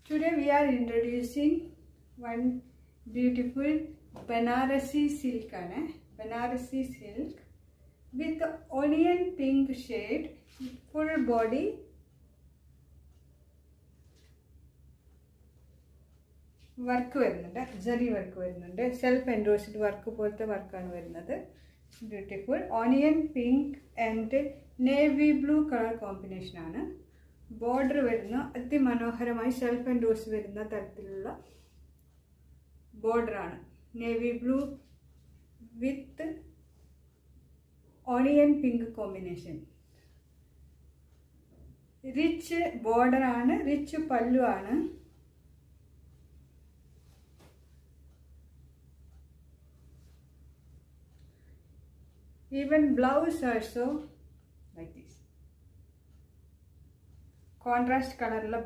Today we are introducing one beautiful Banarasi silk, Banarasi silk with onion pink shade, full body, work വരുന്നുണ്ട്, zari work വരുന്നുണ്ട്, self endorsed work പോലത്തെ വർക്കാണ് വരുന്നത്. Beautiful onion pink and navy blue colour combination ആണ്. Border വരുന്ന അതിമനോഹരമായി self endorsed വരുന്ന തരത്തിലുള്ള ബോർഡറാണ്. Navy blue with onion pink combination. Rich border ആണ്, റിച്ച് പല്ലു ആണ്. Even blouse also like this. Contrast color la